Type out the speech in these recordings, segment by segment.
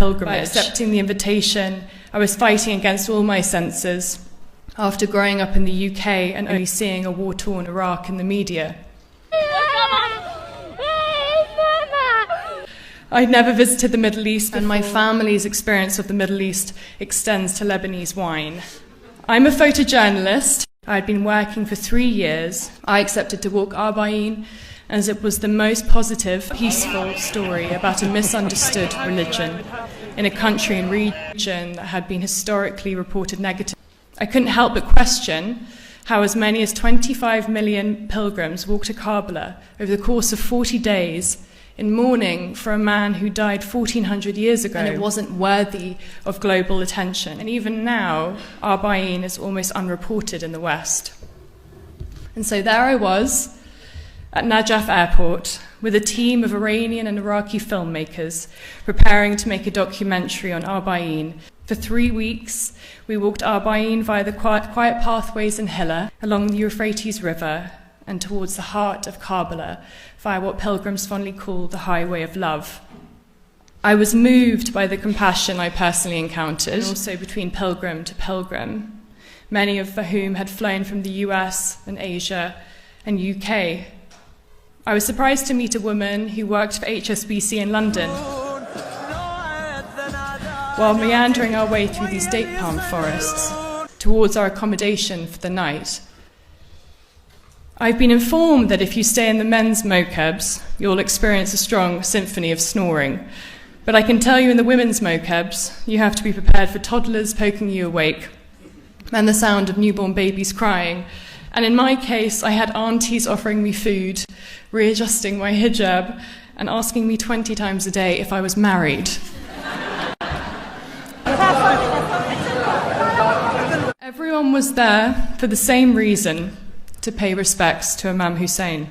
pilgrimage. By accepting the invitation, I was fighting against all my senses after growing up in the UK and only seeing a war-torn Iraq in the media. I'd never visited the Middle East, and my family's experience of the Middle East extends to Lebanese wine. I'm a photojournalist. I'd been working for 3 years. I accepted to walk Arba'in as it was the most positive, peaceful story about a misunderstood religion in a country and region that had been historically reported negative. I couldn't help but question how as many as 25 million pilgrims walked to Karbala over the course of 40 days in mourning for a man who died 1,400 years ago, and it wasn't worthy of global attention. And even now, Arba'in is almost unreported in the West. And so there I was at Najaf Airport with a team of Iranian and Iraqi filmmakers preparing to make a documentary on Arba'in. For 3 weeks, we walked Arba'in via the quiet pathways in Hilla, along the Euphrates River, and towards the heart of Karbala via what pilgrims fondly call the highway of love. I was moved by the compassion I personally encountered, and also between pilgrim to pilgrim, many of whom had flown from the US and Asia and UK. I was surprised to meet a woman who worked for HSBC in London. While meandering our way through these date palm forests towards our accommodation for the night, I've been informed that if you stay in the men's mokebs, you'll experience a strong symphony of snoring. But I can tell you in the women's mokebs, you have to be prepared for toddlers poking you awake and the sound of newborn babies crying. And in my case, I had aunties offering me food, readjusting my hijab, and asking me 20 times a day if I was married. Everyone was there for the same reason, to pay respects to Imam Hussein.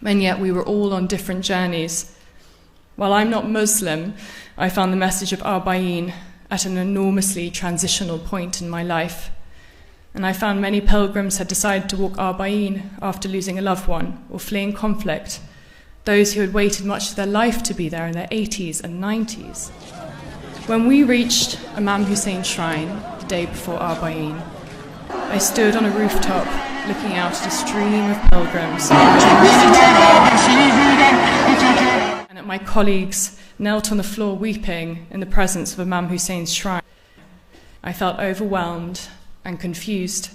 And yet we were all on different journeys. While I'm not Muslim, I found the message of Arba'in at an enormously transitional point in my life. And I found many pilgrims had decided to walk Arba'in after losing a loved one or fleeing conflict, those who had waited much of their life to be there in their 80s and 90s. When we reached Imam Hussein's shrine the day before Arba'in, I stood on a rooftop looking out at a stream of pilgrims, and at my colleagues knelt on the floor weeping in the presence of Imam Hussein's shrine. I felt overwhelmed and confused.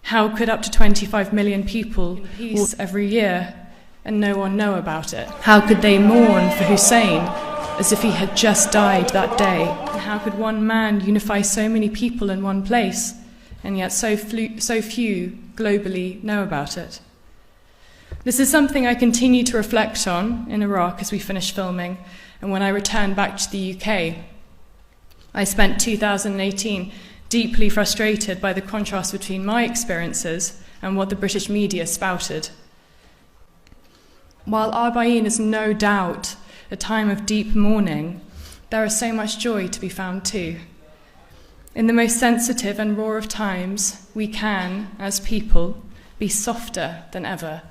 How could up to 25 million people walk every year and no one know about it? How could they mourn for Hussein as if he had just died that day? And how could one man unify so many people in one place, and yet so few globally know about it? This is something I continue to reflect on in Iraq as we finish filming, and when I returned back to the UK. I spent 2018 deeply frustrated by the contrast between my experiences and what the British media spouted. While Arba'in is no doubt a time of deep mourning, there is so much joy to be found too. In the most sensitive and raw of times, we can, as people, be softer than ever,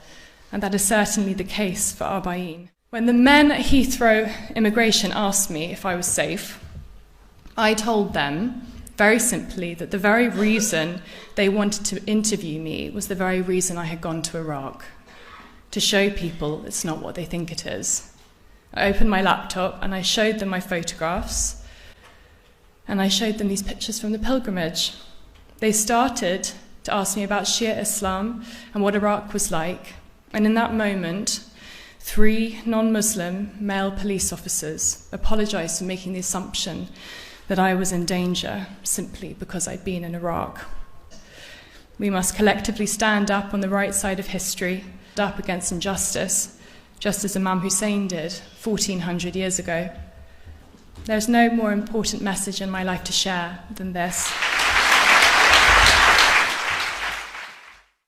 and that is certainly the case for Arba'in. When the men at Heathrow Immigration asked me if I was safe, I told them, very simply, that the very reason they wanted to interview me was the very reason I had gone to Iraq, to show people it's not what they think it is. I opened my laptop and I showed them my photographs, and I showed them these pictures from the pilgrimage. They started to ask me about Shia Islam and what Iraq was like, and in that moment, 3 non-Muslim male police officers apologized for making the assumption that I was in danger simply because I'd been in Iraq. We must collectively stand up on the right side of history, up against injustice, just as Imam Hussein did 1,400 years ago. There's no more important message in my life to share than this.